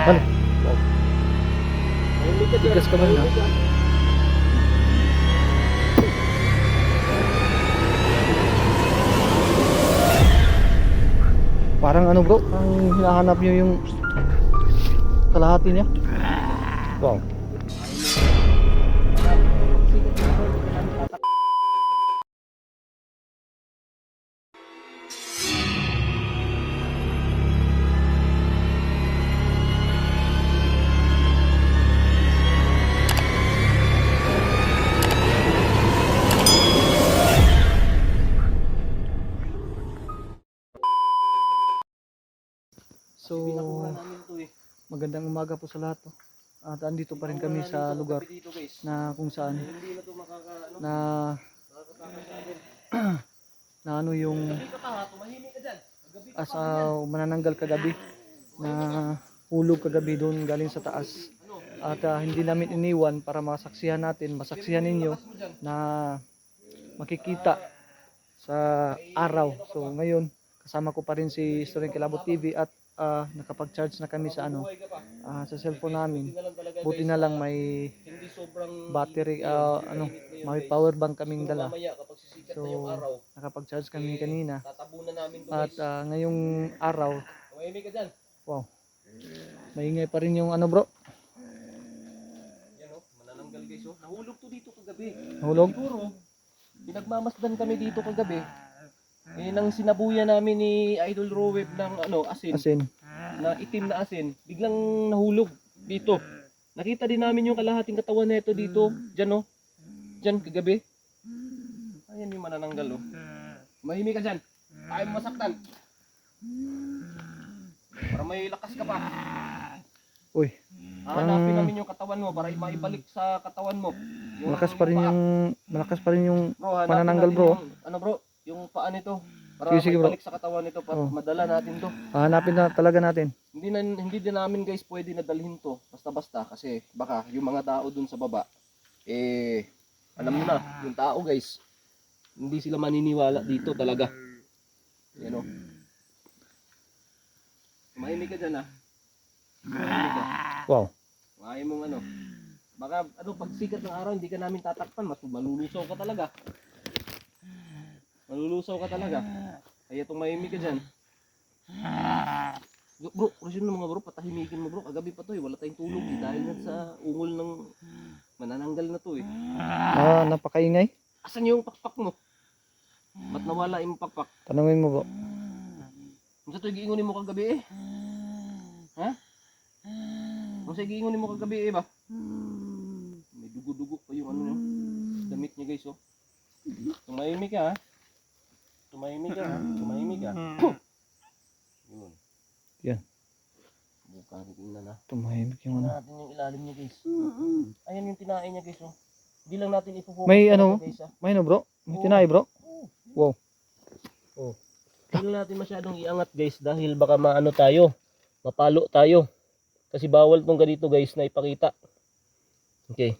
Ano? Wow. Tigas ka ba na? Parang ano bro, ang hinahanap nyo yung kalahati niya. Wow. So, magandang umaga po sa lahat. At andito pa rin kami sa lugar na kung saan na na ano yung manananggal kagabi na hulog kagabi doon galing sa taas. At hindi namin iniwan para masaksihan ninyo na makikita sa araw. So ngayon kasama ko pa rin si Storing Kilabot TV at nakapag-charge na kami sa sa cellphone namin. Buti na lang may battery may power bank kaming dala. So nakapag-charge kami kanina. At ngayong araw, wow, maingay pa rin yung bro. Yan manananggal guys oh. Nahulog to dito kagabi. Nahulog? Siguro pinagmamasdan kami dito kagabi. Nang sinabuyan namin ni Idol Roweb ng asin. Na itim na asin, biglang nahulog dito. Nakita din namin yung kalahating katawan nito dito, diyan Diyan kagabi. Ayan yung manananggal oh. Mahimik ka diyan. Ayaw mo masaktan. Para may lakas ka pa. Uy. Hanapin namin yung katawan mo para maibalik sa katawan mo. Malakas pa rin yung manananggal bro. Bro, yung paa nito para sige, maibalik sa katawan nito para madala natin to. Hanapin na talaga natin. Hindi din namin guys pwede na dalhin to basta-basta kasi baka yung mga tao dun sa baba alam mo na, yung tao guys hindi sila maniniwala dito talaga. Yan Mahimik ka dyan Mahimik ka. Wow. Mahimik mong baka pag sikat ng araw hindi ka namin tatakpan, malulusaw ka talaga. Kaya itong mahimik ka dyan. Bro, question mo mga bro, patahimikin mo bro. Kagabi pa to wala tayong tulog dahil yan sa ungol ng manananggal na to Napakaingay. Asan yung pakpak mo? Ba't nawala yung pakpak? Tanungin mo bro. Kung sa ito giingunin mo kagabi Ha? Kung sa giingunin mo kagabi ba? May dugo-dugo pa yung damit niya guys Tumahimik ka Tumahimik ka Yun. Yan. Buka tingnan Tumahimik yung natin yung ilalim niya guys. Ayan yung tinae niya guys Hindi lang natin ipo-focus. May guys, may bro? May tinay bro? Wow. Hindi lang natin masyadong iangat guys dahil baka mapalo tayo. Kasi bawal tong ganito guys na ipakita. Okay.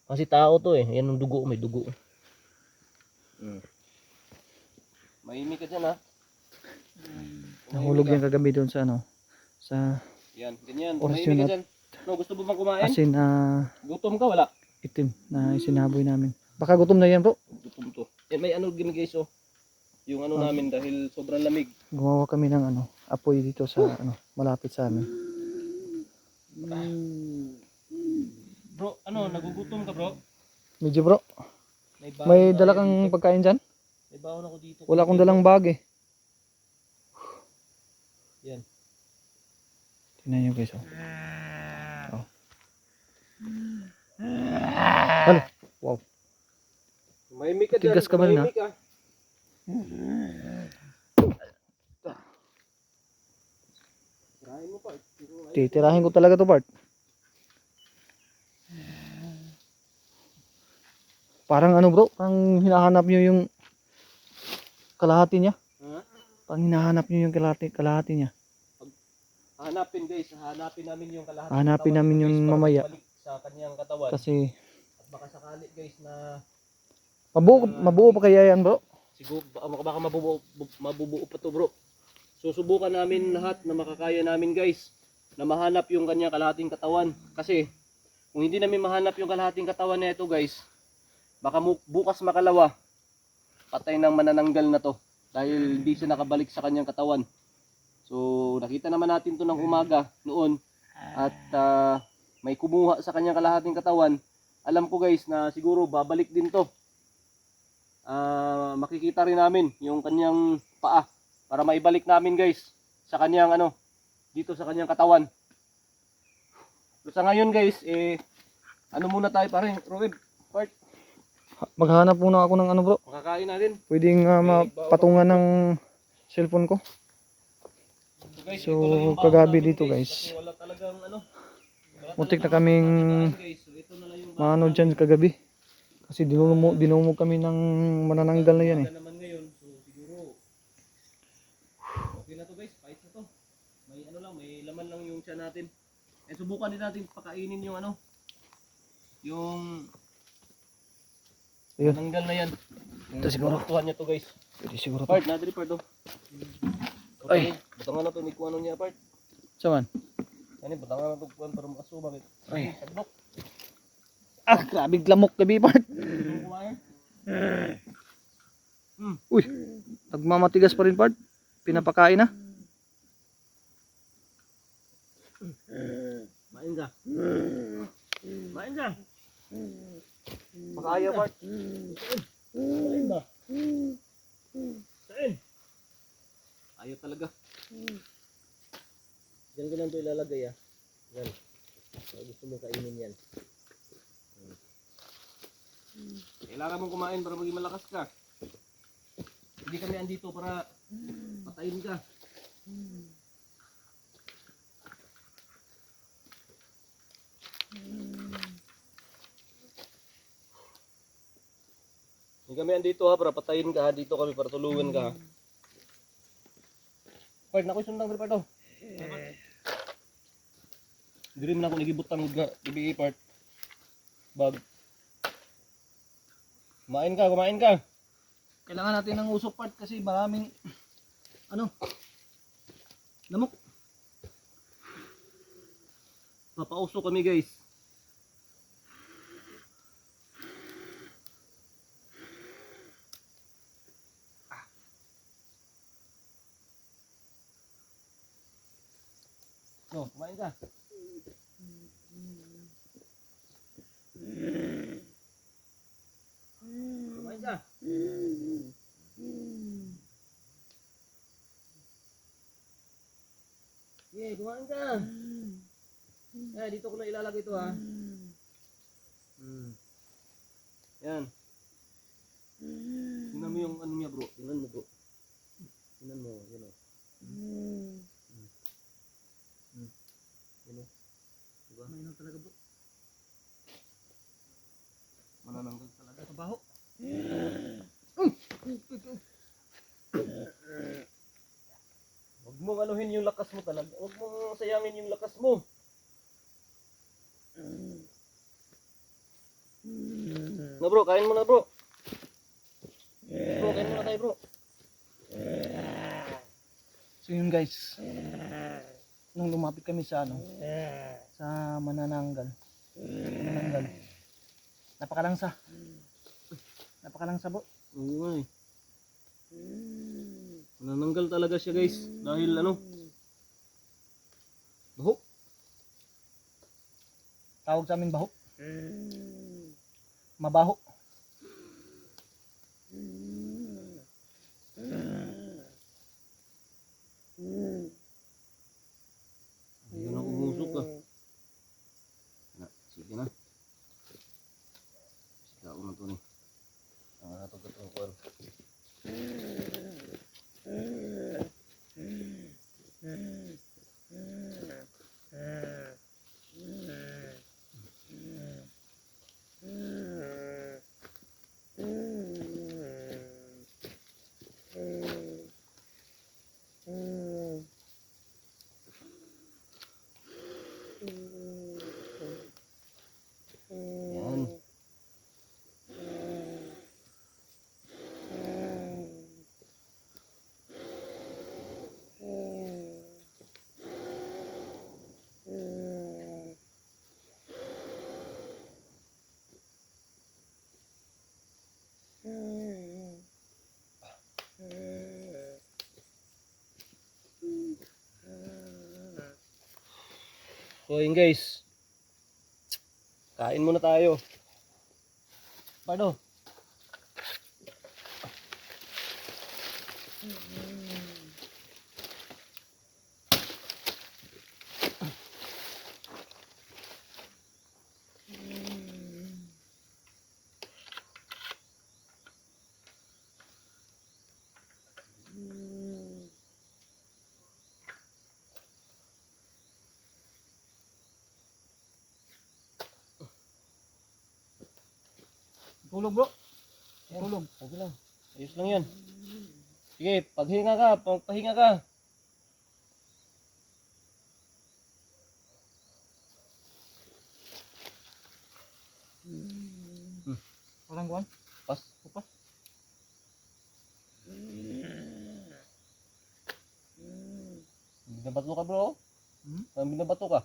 Kasi tao to Yan ang dugo, may dugo. Mahimik ka dyan Nahulog yan kagabi doon sa sa yan, ganyan. orasyon Mahimik ka dyan. Gusto mo bang kumain? asin Gutom ka, wala? itim na isinaboy namin. Baka gutom na yan bro. Gutom to. May din guys yung namin dahil sobrang lamig. Gumawa kami ng apoy dito sa malapit sa amin. Bro, nagugutom ka bro? Medyo bro. Baon May tayo dala kang dito. pagkain dyan? May baon ako dito. Wala akong dalang bag Yan. Tingnan nyo guys Ano? Wow. Mahimik ka dyan. Tigas ka ba na? Mahimik ka. Tirahin mo pa. Titirahin ko talaga to Bart. Parang bro, parang hinahanap nyo yung kalahati niya. Parang hinahanap nyo yung kalahati niya. Hanapin guys, hanapin namin yung kalahati. Hanapin namin yung mamaya. Sa kanyang katawan. Kasi at baka sakali guys na mabuo pa kaya yan bro? siguro baka mabubuo pa to bro. Susubukan namin lahat na makakaya namin guys. na mahanap yung kanyang kalahating katawan. Kasi kung hindi namin mahanap yung kalahating katawan na ito guys, baka bukas makalawa, patay ng manananggal na to. Dahil hindi siya nakabalik sa kanyang katawan. So nakita naman natin to ng umaga noon. At may kumuha sa kanyang kalahating katawan. Alam ko guys na siguro babalik din to. Makikita rin namin yung kanyang paa para maibalik namin guys sa kanyang dito sa kanyang katawan. So sa ngayon guys, muna tayo pare, Roeb, part. Maghanap muna ako ng bro. Makakain natin. Pwedeng mapatungan ng cellphone ko. Guys, So, ito lang yung baon kagabi namin, dito, guys. Kasi wala talagang Muntik na kaming guys. So, ito na lang yung maano dyan kagabi. Kasi dinumog kami ng manananggal na yan eh. naman ngayon. So siguro okay na to guys, fight na to. May may laman lang yung tiyan natin. Subukan din natin pakainin yung yung Ayun. nanggal na yan. Ito siguro. Tuhan niya to guys. Pwede siguro to. Part, nadri part to. Ay. Butangan na to, may kuha niya part. Saman? Yan butangan na to kuhan para makaso, bakit? Ay. Saglok. Grabe lamok gabi part. Kumain. Uy, nagmamatigas pa rin part. Pinapakain na. Main ka. Main ka. Makaya part. Main ba? Saan? Ayaw talaga. Diyan ko lang ito ilalagay Yan. Gusto mo kainin yan. Kailangan mong kumain para maging malakas ka. Hindi kami andito para patayin ka. Hindi kami andito para patayin ka. Dito kami para tulungan ka. Part na ko sundang part to. Dream na ako nagibutang nga ibi part. Bag. Kumain ka. Kailangan natin ng usok part kasi maraming lamok. Papausok kami guys. Kumain ka. Kumain ka. Kumain ka. Dito ko na ilalagay ito ha. Yan. Tingnan mo yung niya bro. Tingnan mo bro. Tingnan mo. Yan o. Yan o. Diba? Mainang talaga bro. Manananggal talaga. Mabaho. Huwag mong anuhin yung lakas mo talaga. Huwag mong sayangin yung lakas mo. Na bro, kain mo na bro. Bro, kain mo na tayo bro. So yun guys. Nung lumapit kami sa sa manananggal. Napakalangsa. Napakalangsa bro. Oo nga eh. Manananggal talaga siya guys. Dahil baho. Tawag sa amin baho. Mabaho. Ayun na umusok ka. Sige na. Sige ako na ito ni. Ang natagod ang kuwan. So yun guys. Kain muna tayo. Paano? Tulog bro. Tulog. Okay lang. Ayos lang yan. Sige, paghinga ka. Pagpahinga ka. Walang kuwan. Pas. Pas. Binabato ka bro. Binabato ka.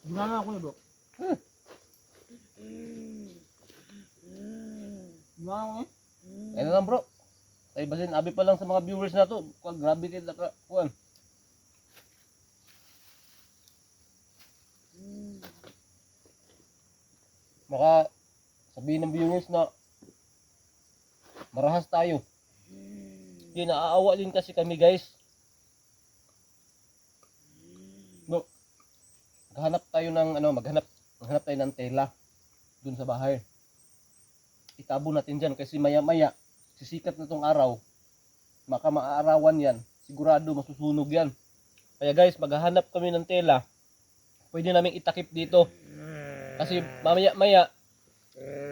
Gumana ako na bro. Gumana ako eh. Ayun na lang bro. Ay basin abi pa lang sa mga viewers na to. Kuwan, grabe kayo ka. Kuwan. Maka sabihin ng viewers na marahas tayo. Hindi, naaawa din kasi kami guys. No. Maghanap tayo ng maghanap tayo ng tela dun sa bahay. Itabo natin diyan kasi maya-maya sisikat na tong araw. Maka maaarawan yan. Sigurado masusunog yan. Kaya guys, maghahanap kami ng tela. Pwede naming itakip dito. Kasi mamaya-maya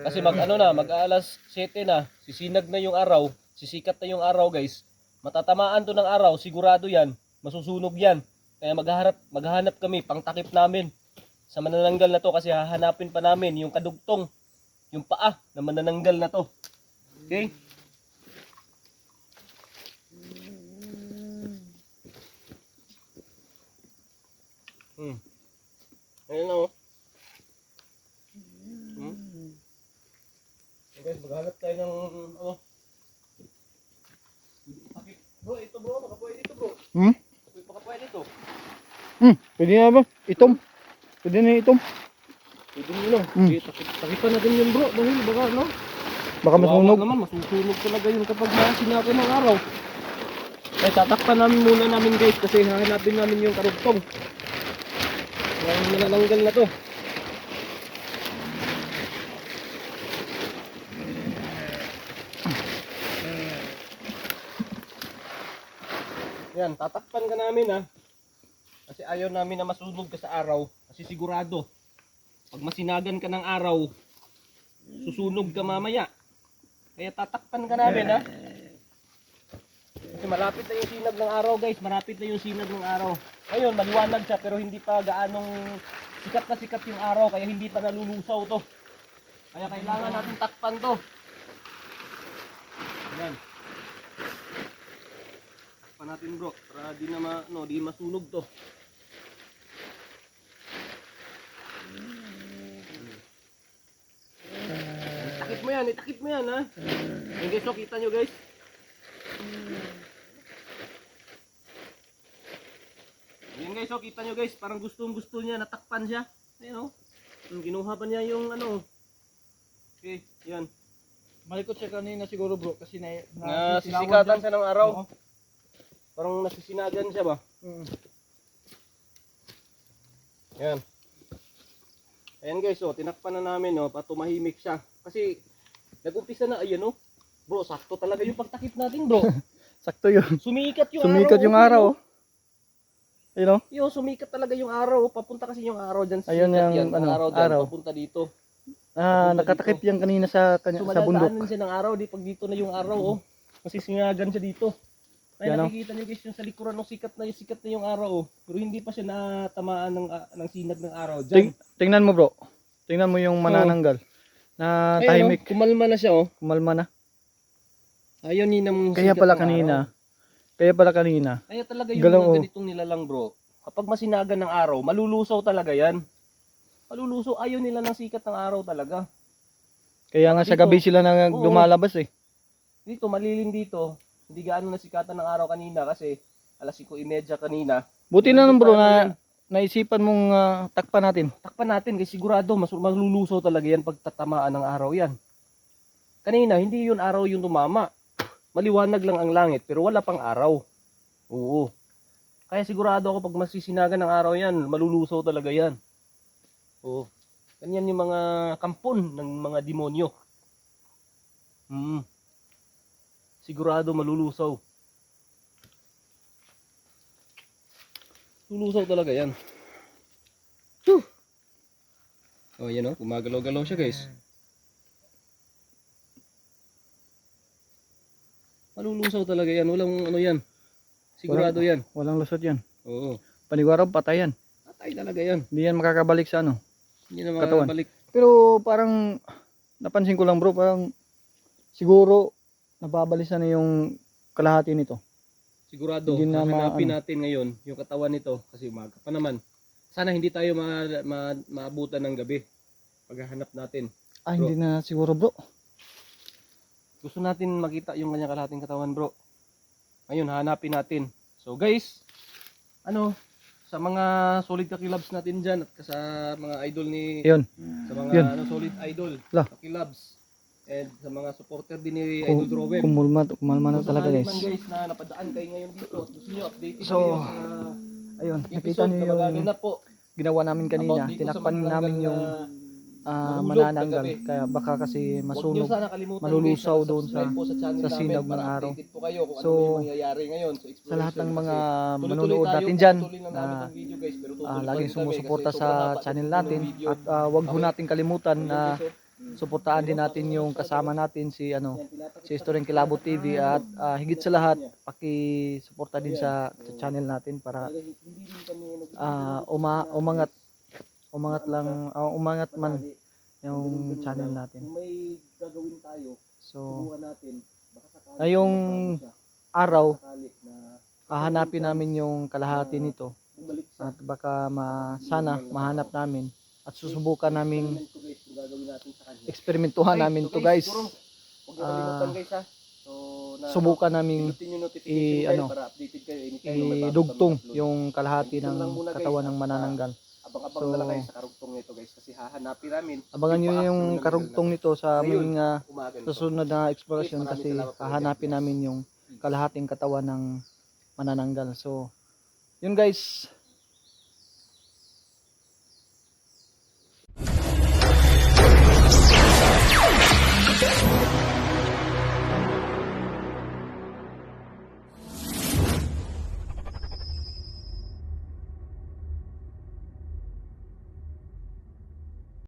kasi mag-aalas 7 na, sisinag na yung araw, sisikat na yung araw guys. Matatamaan to ng araw, sigurado yan, masusunog yan. Kaya maghahanap kami, pangtakip namin sa manananggal na to kasi hahanapin pa namin yung kadugtong, yung paa na manananggal na to. Okay? Ayun na oh. Guys, maghanap tayo ng takip. Bro, ito bro, baka pwede ito bro. Baka pwede ito. Pwede nga ba? Itom. Pwede na itom. Pwede nyo lang. Takipan natin yun bro. Dahil baka no? Baka masunog. Naman, masusunog talaga yun kapag sinapin ng araw. Ay, tatakpan namin muna namin guys kasi hahanapin namin yung karugtong. Yung manananggal na to. Yan, tatakpan ka namin ha. Kasi ayaw namin na masunog ka sa araw. Kasi sigurado, pag masinagan ka ng araw, susunog ka mamaya. Kaya tatakpan ka namin ha. Kasi malapit na yung sinag ng araw guys. Malapit na yung sinag ng araw. Ngayon, maliwanag siya pero hindi pa gaanong sikat na sikat yung araw. Kaya hindi pa nalulusaw to. Kaya kailangan natin takpan to. Yan. Takpan natin bro. Para di masunog to. Itakip mo yan ha. Yan guys, so kita nyo guys. Yan guys, so kita nyo guys, parang gusto niya, natakpan siya. Ayan o. Ginuha pa niya yung Okay, yan. Malikot siya kanina siguro bro kasi Nasisikatan siya ng araw. Parang nasisinagan siya ba? Yan. Ayan guys, so tinakpan na namin patumahimik siya. Kasi nag-umpisa na, ayan o. Bro, sakto talaga yung pagtakip natin bro. Sakto yun. Sumikat yung Sumikat araw. yung araw. Ayun o. Yo, sumikat talaga yung araw. Papunta kasi yung araw dyan. Ayun Sikat yung yan. Araw dyan, araw. papunta dito. Nakatakip yan kanina sa So sa bundok. madadaanan siya ng araw. Di pag dito na yung araw Kasi sinagan siya dito. Ay Yan, nakikita niyo guys yung sa likuran ng sikat na yung araw Pero hindi pa siya natamaan ng sinag ng araw. Dyan. Tingnan mo bro. Tingnan mo yung manananggal. Na Ayun, tahimik. kumalma na siya Kumalma na. Ayaw ni ng Kaya sikat pala ng kanina. araw. Kaya pala kanina. Kaya talaga yung Galaw, mga ganitong nilalang bro. Kapag masinagan ng araw, malulusaw talaga yan. Malulusaw, ayaw nila ng sikat ng araw talaga. Kaya nga sa Dito, gabi sila na oo. lumalabas eh. Dito, malilim dito. Hindi gaano nasikatan ng araw kanina kasi alas 5:30 kanina. Buti na lang bro na naisipan mong takpan natin. Takpan natin kasi sigurado malulusaw talaga yan pag tatamaan ng araw yan. Kanina, hindi yun araw yung tumama. Maliwanag lang ang langit pero wala pang araw. Oo. Kaya sigurado ako pag masisinagan ng araw yan, malulusaw talaga yan. Oo. Ganyan yung mga kampon ng mga demonyo. Sigurado malulusaw. Lulusaw talaga yan. Oh, yan o. Gumagalaw-galaw siya, guys. Malulusaw talaga yan. Walang ano yan. Sigurado yan. Walang lusot yan. Oo. Panigurado patay yan. Patay talaga yan. Hindi yan makakabalik sa ano. Hindi na Katawan. makabalik. Pero parang napansin ko lang bro, parang siguro nababalisan na yung kalahati nito. Sigurado. Hindi na Hahanapin natin ngayon yung katawan nito. Kasi umaga pa naman. Sana hindi tayo maabutan ng gabi. Paghahanap natin. Hindi na siguro bro. Gusto natin makita yung kanyang kalahating katawan, bro. Ngayon, hanapin natin. So guys, sa mga solid kakilabs natin dyan at sa mga idol ni Yun. sa mga Yun. solid idol Lah. kakilabs and sa mga supporter din ni Idol Rowem. Kumalma na talaga guys. Guys na napadaan kayo ngayon dito at gusto niyo updated So, kayo sa ayun, nakita episode niyo na yung na po ginawa namin kanina. about dito sa Tinakpan manananggal namin na yung nahulog manananggal. kagabi. Kaya baka kasi Huwag niyo masunog. sana kalimutan malulusaw guys, na doon subscribe po sa channel sa namin sinag ng para araw. updated po kayo kung So, ano yung mangyayari ngayon sa exploration. Sa lahat ng mga Kasi tuloy-tuloy manonood tayo, natin dyan tuloy lang namin na itong video, guys, pero tutuloy pa laging rin kami sumusuporta kasi sa sobrang haba channel itong natin video. at wag ho nating kalimutan na Okay, suportahan din natin yung kasama natin si yan, tinatakip si Historing Kilabot TV at higit sa lahat paki-suporta din sa channel natin para hindi din kami umangat man yung channel natin. kung may gagawin tayo, So subukan natin. Baka sakali ngayong araw sakali na hahanapin namin yung kalahati nito bumalik at baka sana mahanap namin at susubukan naming ito, guys, kung gagawin natin sa kanya. eksperimentuhan namin to guys. Huwag niyo kalimutan guys ha. So, Subukan naming pinutin yung notification bell para updated kayo anytime na may bago idugtong kami upload. yung kalahati Ito ng lang muna, guys, katawan at, ng manananggal. Abang-abang So, na lang kayo sa karugtong nito guys kasi hahanapin namin. Abangan nyo paa yung ng karugtong nito sa aming umaga nito. susunod na explorasyon Maraming kasi salamat po, hahanapin guys. namin yung kalahating katawan ng manananggal. So, yun guys,